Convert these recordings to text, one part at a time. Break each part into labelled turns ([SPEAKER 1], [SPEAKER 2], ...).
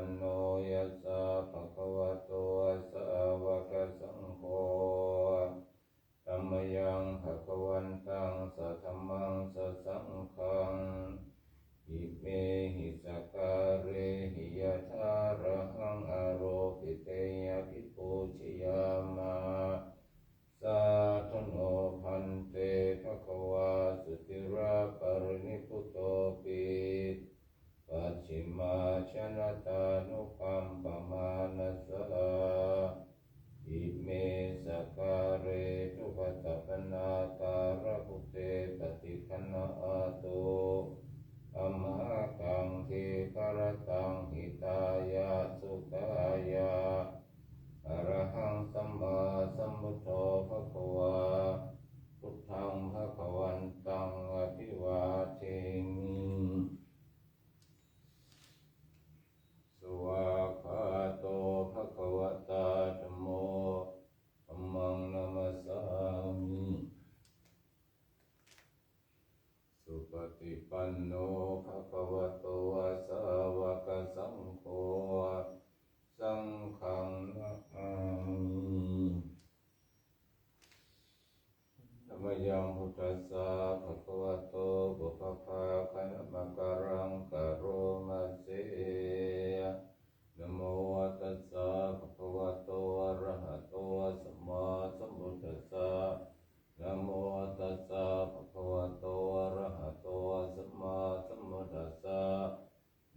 [SPEAKER 1] นโนยัสสะภะคะวะโตสาวกสังโฆธัมมยังภะคะวันตังสัทธัมมังสัสสังฆังอิเมหิสกการเรหิยะถาระหังอโรปิเตยะภิปูชยามะสาธุโนพันเตภะคะวาสุติราปรินิพพุโตปิปัจฉิมาชนะตานุคัมปมานัสสะอิเมสการเรทุกขตัปนาการะภุเตปฏิคันนาโตอัมหะกังเทกรตังหิตายะสุขายะอะระหังสัมมาสัมพุทโธภะคะวาพุทธังภะคะวันตังอภิวาเทมิสวากขาโตภะคะวะตาธัมโมธัมมังนัมสสามิสุปฏิปันโนภะคะวะโตสาวกสังโฆสังฆังนะมามิธัมมยังพุทธัสสะภะคะวะโตบุพพาคะนะมะการังกะโรมะเสนะโมตัสสะภะคะวะโตอะระหะโตสัมมาสัมพุทธัสสะนะโมตัสสะภะคะวะโตอะระหะโตสัมมาสัมพุทธัสสะ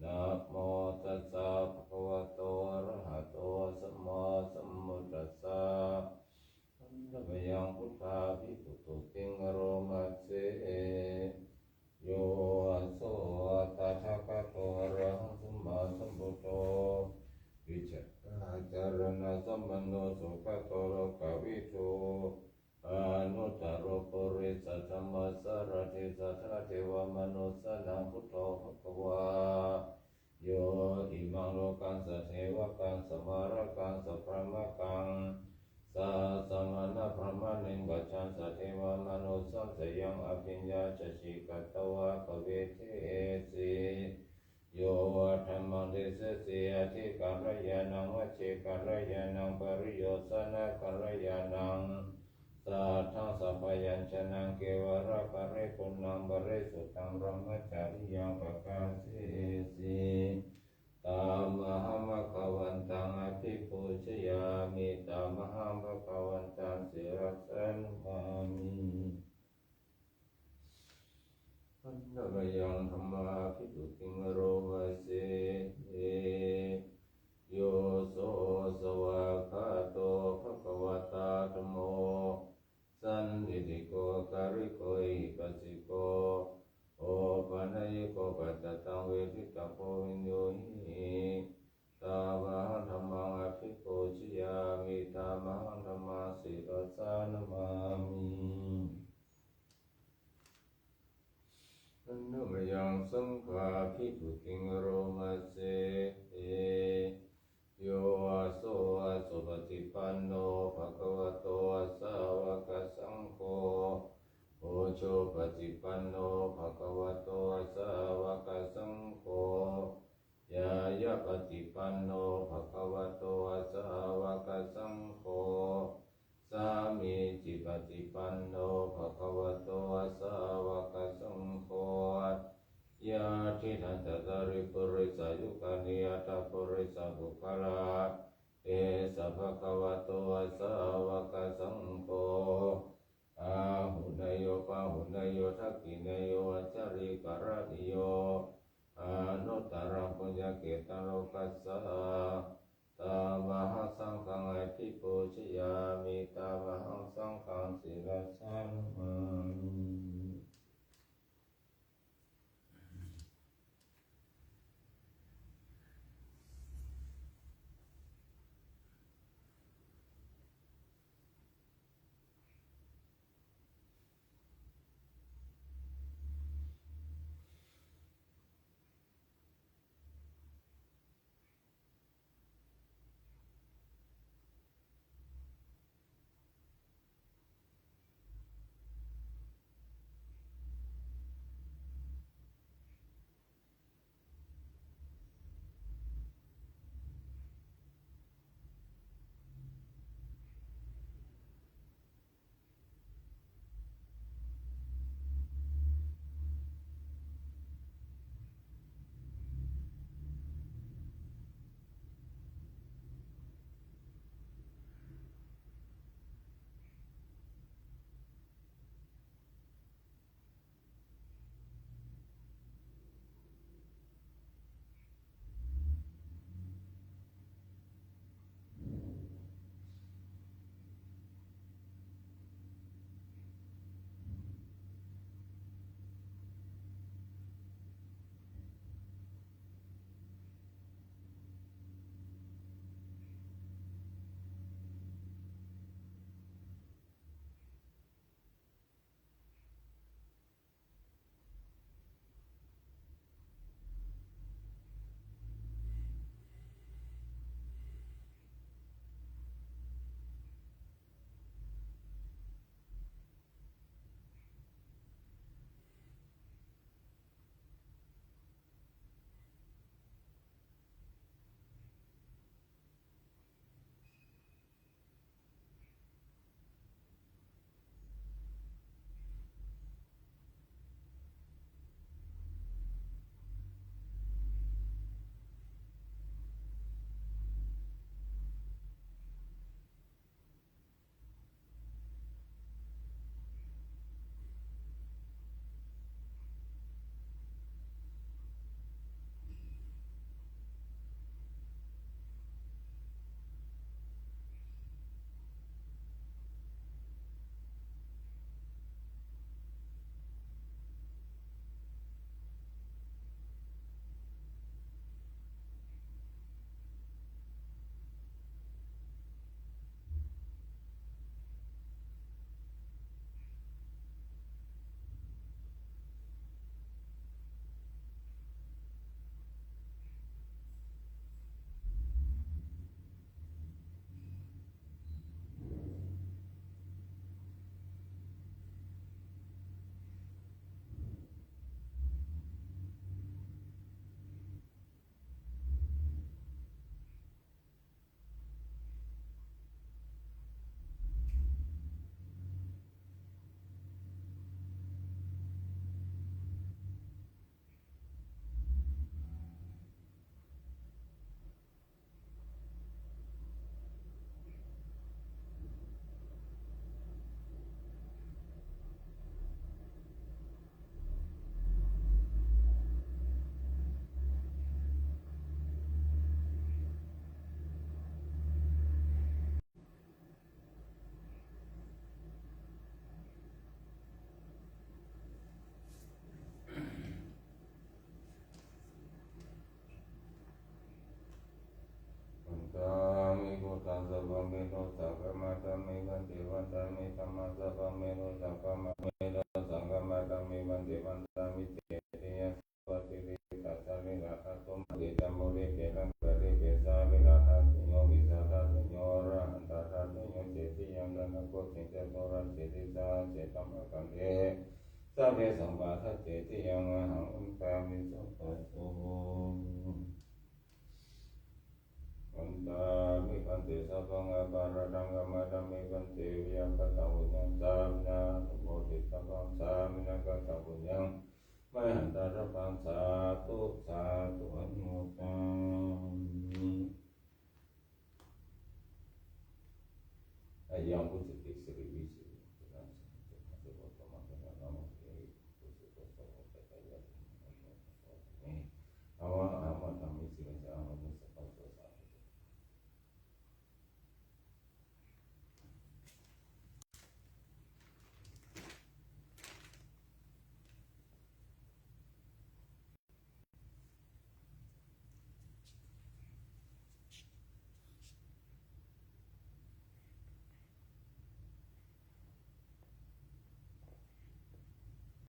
[SPEAKER 1] นะโมตัสสะภะคะวะโตอะระหะโตสัมมาสัมพุทธัสสะธัมมยังพุทธาภิปุตุติงโรมัสเสโยโสตถาคตอะระหังสัมมาสัมพุทโธวิจารณะสัมปันโนสุขโตโลกวิทูอนุตตรปุริสธัมมัสสารถิสัทธะเทวมนุสสะนังพุทโธภควาโยอิมังโลกังสัทเทวกังสมาระกังสัพพะมะกังสัสมานะพระมะนิงกัจฉันสัทเทวมนุสสะสยังอภิญญาจฉิกตวะภเวเทสิโยธัมมังเดสสิอธิการยานังวเชการยานังปริโยสนะการยานังสัทธังสัพพยัญชนะเกวระปะเรปุณังบริสุทธังบรมจาริยังปะกาเสสิตามหัมภะวันตังอภิปูชยามิตามหัมภะวันตังศิรสันภามิธัมมยังธัมมาภิปุติงโรมัสเสโยโสสวากขาโตภะคะวะตาธัมโมสันทิฏฐิโกการิโกหิปัสสิโกโอปัญญิโกปัจจตังเวทิตาโพวินโยหิตามหังธัมมังอภิปูชยามิตามหังธัมมังศิรสานะมามิธัมมยังสังฆาภิปุติงโรมัสเสโยอาโสอาสุปฏิปันโนภะคะวะโตสาวกสังโฆโอโชปฏิปันโนภะคะวะโตสาวกสังโฆยายะปฏิปันโนภะคะวะโตสาวกสังโฆสามีจิปฏิปันโนภะคะวะโตสาวกสังโฆยะทิทันตตริปุริสายุคานิยตาปุริสบุคลาเอสะภะคะวะโตสาวกสังโฆอาหุนโยปะหุนโยทักขินโยจาริกรณิโยอนุตตรังปุญญเกตังโลกัสสะตามหังสังฆังอภิปูชยามิตามหังสังฆังศิรสานะมามิ สัพพะเมโนสังฆมาตัมมิวันติวันตัมมิธัมมาสัพพะเมโนสังฆมาเมโนสังฆมาตัมมิวันติวันตัมมิเจติยะสัพพิริตัสสะวิราคะตุมหิตัมโมริเกตังปะริเกสาวิราคะตุโยวิสัทธะตุโยระหันตถะตุโยเจติยังนันโกสิเจโตระเจติสาเจตัมมะกัมเทสัพเพสัมปะทัสเจติยังอหังอุปกามิสัพพะโตอันตามิคันติสัพพังอาการะดังกัมมะดัมมิคันติวิยังกัตตังวุญญังสามินาตุโมติสัพพังสามินังกัตตังวุญญังมหันตาระปังสาธุสาธุอนุโมท